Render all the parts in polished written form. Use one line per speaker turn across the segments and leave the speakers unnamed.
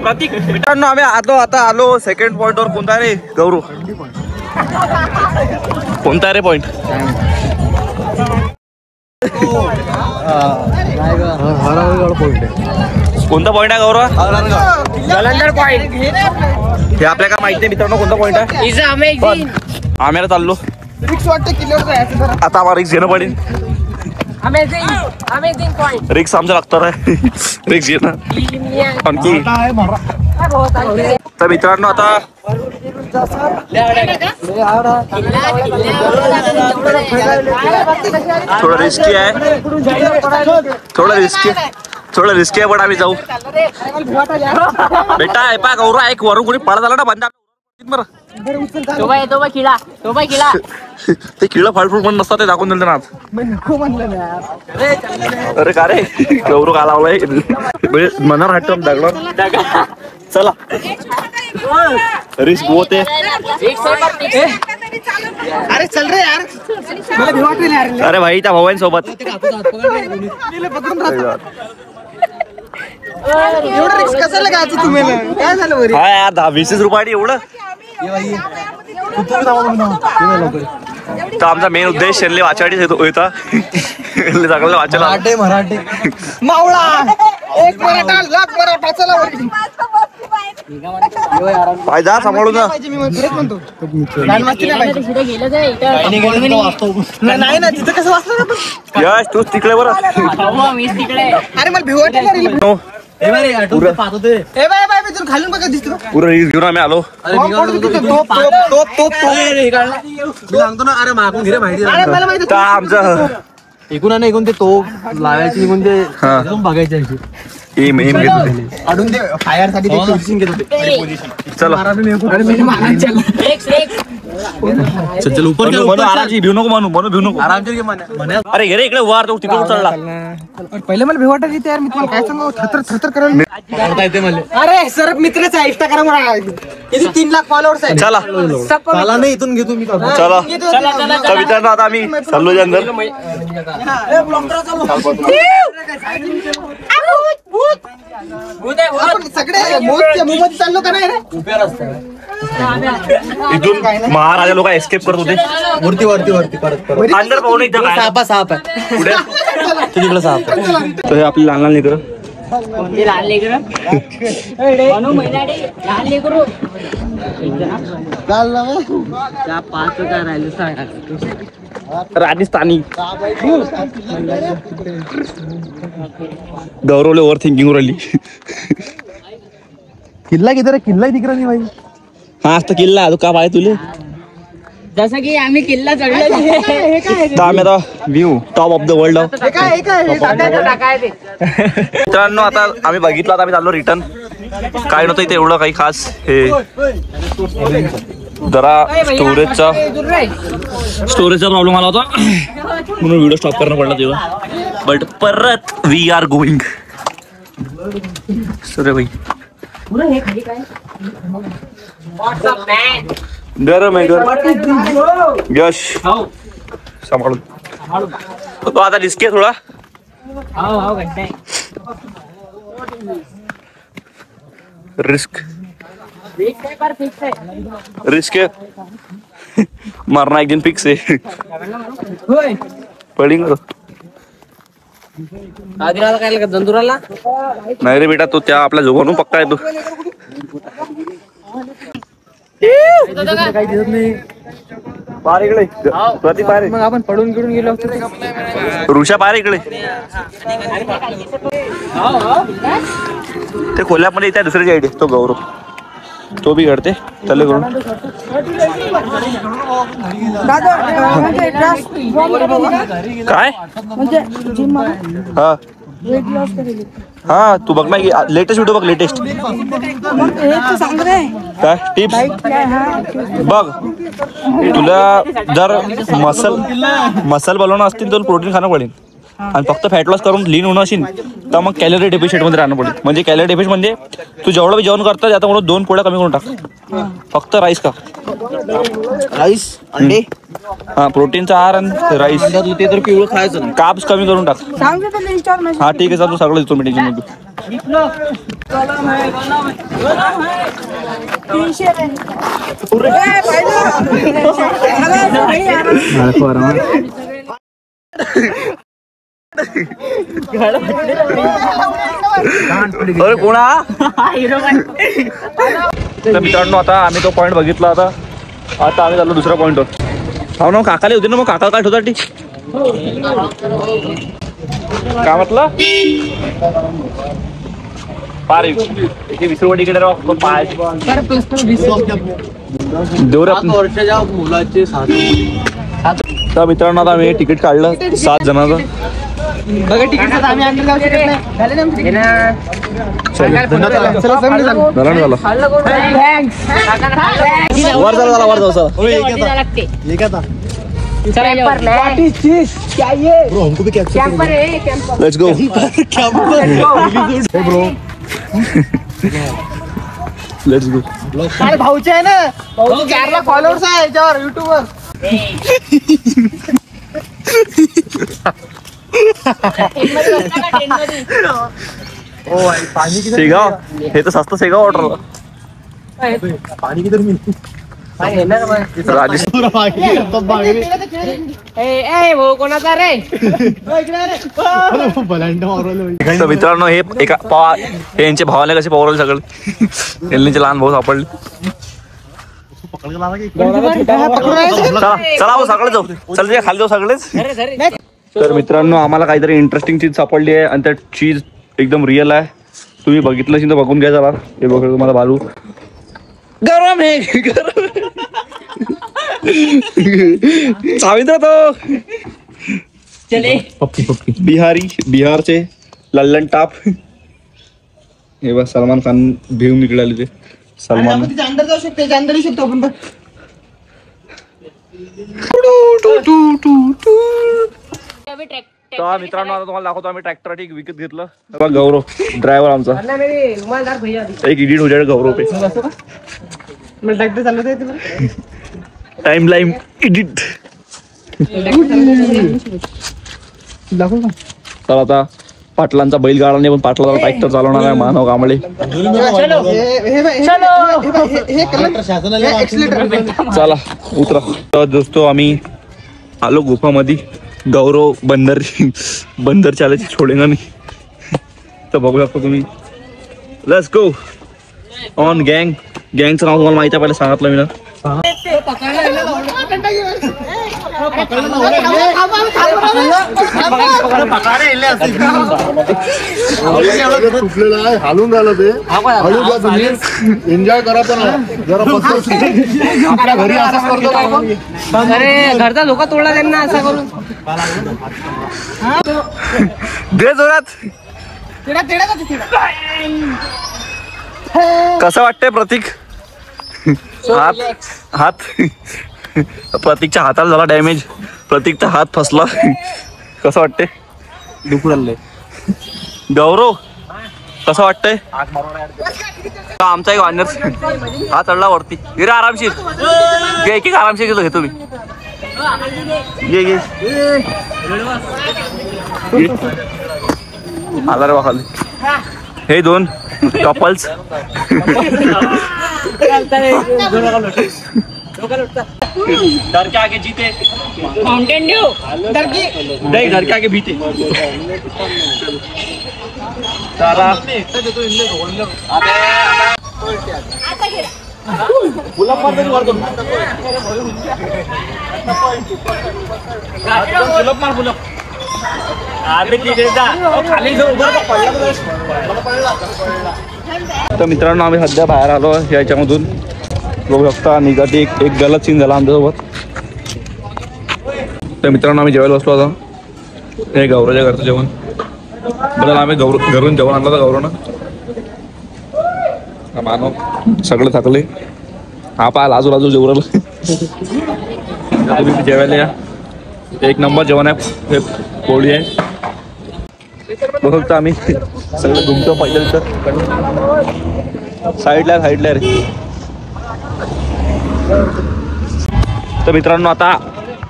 प्रतीक मित्रांनो आम्ही आता आलो सेकंड पॉइंट वर. कोणता रे गौरव? कोणता रे पॉइंट? कोणता पॉइंट आहे गौरव?
जालंधर पॉइंट.
हे आपल्या काय माहिती नाही मित्रांनो कोणता पॉइंट आहे. आम्हाला चाललो आता. आम्हाला रिक्स घेणं पडेल.
Amazing point.
रिक्स आमचं लागतं रे. रिक्स घेणं आणखी. तर मित्रांनो आता थोडं रिस्की आहे. थोडं रिस्की आहे पण आम्ही जाऊ. बेटा आहे पा गौरव एक वरून कोणी पडा झाला ना बंद बरं. ते किळं फाळफूळ पण नसतात ते दाखवून दिलं ना आज. अरे का रे गौरव का लावलाय मनावर हट्ट दगड. चला रिस्क बहुत है.
अरे चल रे यार.
अरे भाई त्या भाऊ सोबत
एवढं रिस्क कशाला घ्यायचं तुम्हाला? काय झालं बरं?
हा यार 20 रुपये एवढं. तर आमचा मेन उद्देश शेल्ले वाचाडीच होता. चांगलं वाचायला
मराठी मावळा एक मराठा लाख मराठा. चला वरती
पाहिजा सांभाळून जा.
नाही ना तिथं कसं वाचलं?
यश तूच तिकडे बरं.
अरे मला भिवट घालून बघा दिसतो.
पुरं रील्स घेऊन आम्ही आलो.
सांगतो ना. अरे मागून घे माहिती.
आमचं
एकूण एकूण ते तो लावायची निघून ते बघायचे अडून ते फायर साठी घेत होते.
चला चल ऊपर आरामची भिऊ नको म्हणू भिऊ नको. अरे घे रे इकडे वार तो तिकडे चढला.
पहिले मला भिवट येते यार. मी तुम्हाला काय सांगू थरथर करायला. अरे सर मित्रच आहे. इंस्टाग्राम किती 3 लाख फॉलोअर्स आहे.
चला
मला नाही इथून घेतो मी.
चला तर मित्रांनो आता आम्ही चाललो अंदर.
सगळे मोबाईल चाललो का नाही रे?
इथून महाराजा लोक एस्केप करत होते. वरती परत अंदर पाहून एकदा
साप आहे
पुढे तिकडे साप. तर हे आपली लहान लेकरं. राजस्थानी गौरवले ओव्हर थिंकिंग राहिली.
किल्ला किती किल्ला तिकडे नाही भाई.
हा असतं किल्ला तू का पाहिजे तुले.
जसं की आम्ही किल्ला चढलो.
आम्ही आता view top of the world. मित्रांनो आता आम्ही बघितलं. आता आम्ही चाललो रिटर्न. काय नव्हतं इथे एवढं काही खास. हे जरा स्टोरेजचा प्रॉब्लेम आला होता म्हणून व्हिडिओ स्टॉप करणं पडला तेव्हा. बट परत वी आर गोईंग. सर भाई गरम आहे यश सांभाळून. तो आता रिस्क आहे थोडा. रिस्क है. मरना एक दिन फिक्स है. पडेंगे
जंतुराला
नाही रे बेटा. तो त्या आपल्या जोगावरून पक्का आहे. तो काही दिसत नाही. पार इकडे प्रति पार.
मग आपण पडून गिडून गेलो.
ऋषा पार इकडे. ते खोल्यामध्ये त्या दुसऱ्याची आयडिया. तो गौरव तो बी घडते त्याला करून. काय हा तू बघ ना लेटेस्ट व्हिडिओ बघ. लेटेस्ट काय टिप्स बघ. तुला जर मसल बनवणं असतील तर प्रोटीन खाणं पडेल. आणि फक्त फॅट लॉस करून लीन होणं असेल तर मग कॅलरी डेफिशिट मध्ये राहणं पडेल. म्हणजे कॅलरी डेफिशिट म्हणजे तू जेवढं बी जेवण करता आता म्हणून 2 पोळ्या कमी करून टाक. फक्त राईस का.
राईस अंडे
हा प्रोटीनचा आहार आणि राईस.
ते तर पिवळं खायचं.
काप्स कमी करून टाक. हा ठीक आहे. तू सगळं देतो मी टेन्शन मध्ये. अरे कोणा तर मित्रांनो आता आम्ही तो पॉइंट बघितला. आता आम्ही चाललो दुसऱ्या पॉइंटवर. हो ना काकाले होते ना मग काका काय ठेवतात काय म्हटलं पारे विसरवडी कडे
वर्षाच्या मुलाचे
तर मित्रांनो आता आम्ही तिकीट काढलं 7 जणांचं.
बघा तिकीट आम्ही अंदर जाऊ शकत नाही. झाले ना
वर झाला वर जाऊ sir let's go let's go.
अरे भाऊचे आहे ना भाऊ 4 लाख फॉलोअर्स आहे याच्यावर युट्यूबवर.
शेगाव हे तर सस्त शेगाव ऑर्डर
पाणी किती मिळते कोणाचा रे.
तर मित्रांनो हे एका हे यांचे भावाला कसे पवरवले सगळे यांचे लहान भाऊ सापडले. चला हो सगळे जाऊ चल खाली जाऊ सगळेच. तर मित्रांनो आम्हाला काहीतरी इंटरेस्टिंग चीज सापडली आहे आणि त्या चीज एकदम रिअल आहे. तुम्ही बघितलं असेल तर बघून घ्या जरा. हे बघा तुम्हाला बालू गरम आहे सावित्र तो बिहारचे लल्लन टाप. हे बघ सलमान खान भिवून निघाले ते. सलमान
अंदर जाऊ शकते अंदर येऊ शकतो आपण.
तर मित्रांनो आता तुम्हाला दाखवतो आम्ही ट्रॅक्टर ठीक विकत घेतलं. गौरव ड्रायव्हर आमचा एक एडिट हो जाए गौरव पे
ट्रॅक्टर चालवता येते
टाइम लाईन एडिट. तर आता पाटलांचा बैलगाडा नाही पण पाटलाचा ट्रॅक्टर चालवणार आहे मानव कांबळे. चला उतरा. तर दोस्तो आम्ही आलो गुफामध्ये. गौरव बंदर चालायची छोडेगा नाही तर बघू शकतो तुम्ही. लेट्स गो ऑन गँग. गँगचं नाव तुम्हाला माहिती आहे पहिलं सांगितलं मी ना.
हालून झालं ते एन्जॉय करा पण जरा आपल्या घरी असं करतो.
अरे घरचा धोका तोडला त्यांना असा करून
दे जोरात. कसं वाटतंय प्रतीक. हात प्रतीकच्या हाताला झाला डॅमेज. प्रतीकचा हात फसला. कसं वाटतंय दुखू लागलंय. गौरव कसं वाटतंय. आमचा एक वानर हा चढला वरती. गिरा आरामशीर एक आरामशीर गेलो घेतो मी. ये आला रे खाली. हे 2 कपल्स डर के आगे जीते
माउंटेन ड्यू
नहीं डर के आगे बीते. चला गुलाब मार गुलाब तर मित्रांनो आम्ही सध्या बाहेर आलो याच्यामधून. बघू शकता निघत एक गलत सीन झाला आमच्यासोबत. तर मित्रांनो आम्ही जेवायला बसलो आता. हे गौरवच्या घरचं जेवण बरं. आम्ही घरून जेवण आणलं होतं गौरवनं. मानव सगळं थकले. हा पाय लाजू जेवण जेवायला या. एक नंबर जेवण आहे. हे पोळी आहे. बघू शकता आम्ही सगळं घुमतो पाहिजे तर साईडला रे. तर मित्रांनो आता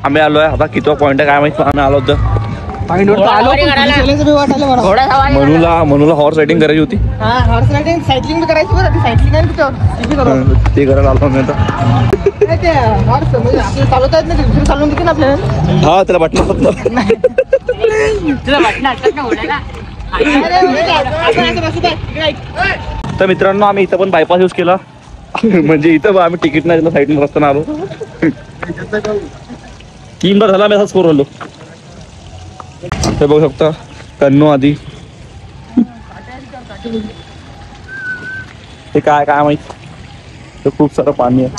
आम्ही आलोय. आता किती पॉईंट आहे काय माहिती. आम्ही आलो होतं
आलो भेवाट आलं मला.
मनूला हॉर्स रायडिंग करायची होती.
हा हॉर्स रायडिंग सायकलिंग करायची बरं. सायकलिंग आहे तिच्यावर
ते करायला आलो मी आता.
ते हॉर्स म्हणजे आपल्याला चालवता येत नाही. दुसरं चालवून देते ना आपल्याला.
हा त्याला वाटलं फक्त.
तुला वाटलं अटक ना ओढायला.
तर मित्रांनो आम्ही इथं पण बायपास यूज केला. म्हणजे इथं आम्ही तिकीट नाही साईडला रस्त्यानं आलो. 3 बार झाला मी असाच करून आलो. ते बघू शकता कन्नू आधी. हे काय काय माहित. तर खूप सारं पाणी आहे.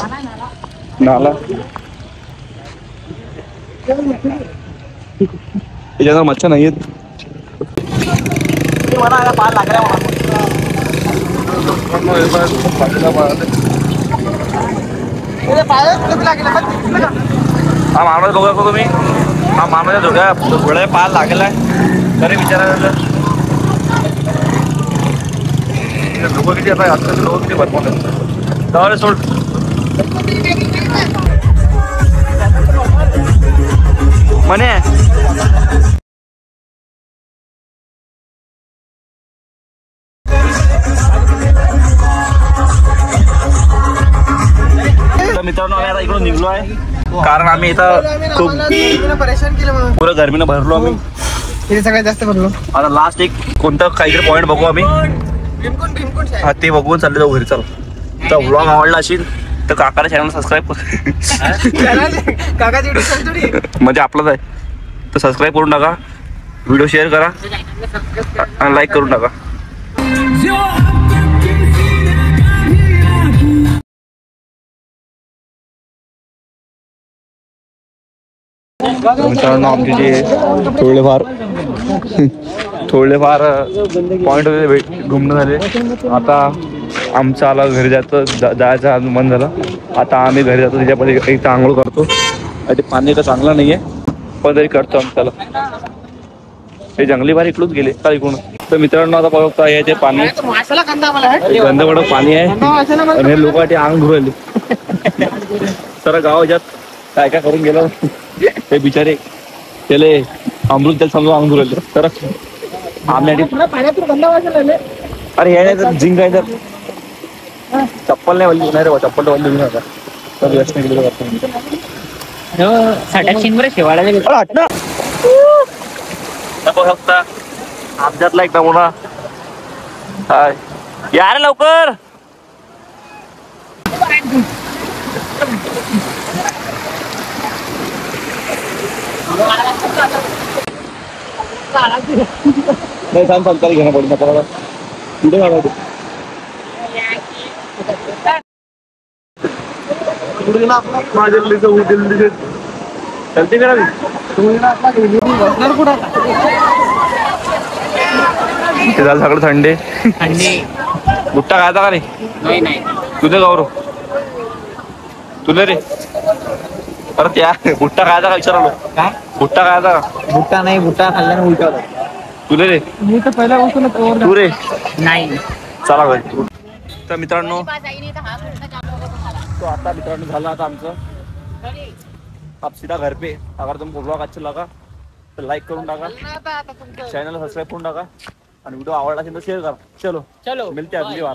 नाला त्याच्यानं मच्छर नाही येत. हा माणूस बघा का तुम्ही. हा माणूस थोड्या पाय लागलाय तरी विचारायला लोक किती आता आजकाल लोक किती भरपूर सोड. म्हणे मित्रांनो आम्ही आता इकडून निघलो आहे. कारण आम्ही इथं खूप
परेशान केलं म्हणून
पुरं गरमीनं भरलो आम्ही.
हे सगळ्यात जास्त भरलो.
आता लास्ट एक कोणतं काहीतरी पॉईंट बघू आम्ही. हा ते बघून चालले जाऊ घरी. चालू तर व्लॉग आवडला असेल तर काकाला चॅनल सबस्क्राईब
काकाची थोडी
म्हणजे आपलाच आहे. तर सबस्क्राईब करून टाका. व्हिडिओ शेअर करा आणि लाईक करून टाका. मित्रांनो आमचे जे थोडेफार पॉईंट होते घुमणं झाले. आता आमचं आला घरी जायचं मन झालं. आता आम्ही घरी जातो. त्याच्यामध्ये इथं आंघोळ करतो. ते पाणी तर चांगलं नाही आहे पण तरी करतो आम्ही त्याला. हे जंगली भारी इकडूनच गेले का इकडून. तर मित्रांनो आता बघता हे ते पाणी गंध पडत पाणी आहे. आणि हे लोक अंग धुरले सर गाव ह्याच्यात काय काय करून गेलं. ते बिचारे त्याले अमृत त्याला समजा अंग धुरले तर आम्ही अरे हे नाही जिंक आहे तर चप्पल नाही वल्ली नाही रे. चप्पल वल्ली नका तर व्यस्त बघू शकता आमच्यातला एक नमुना. या रे लवकर. नाही सांग चालता घेणं पडलं आपल्याला. कुठे जाणार तू. चलते करा झालं सगळं थंडे. बुट्टा खायचा का रे. तुझं गौरव तुला रे. अरे त्या बुट्टा खायचा का विचारलो. काय बुट्टा खायचा का.
बुट्टा नाही. बुट्टा खाल्ल्याने उलटा होता.
तुला रे.
मी तर पहिला बसून
तू रे
नाही.
चला घरी. तर मित्रांनो तो आता मित्रांनो झालं आता आमचं. आप सीधा घर पे. अगर तुमको ब्लॉग अच्छा लगा तर लाईक करून टाका. चॅनल सबस्क्राईब करून टाका आणि व्हिडिओ आवडला असेल तर शेअर करा. चलो मिलते अगली बार.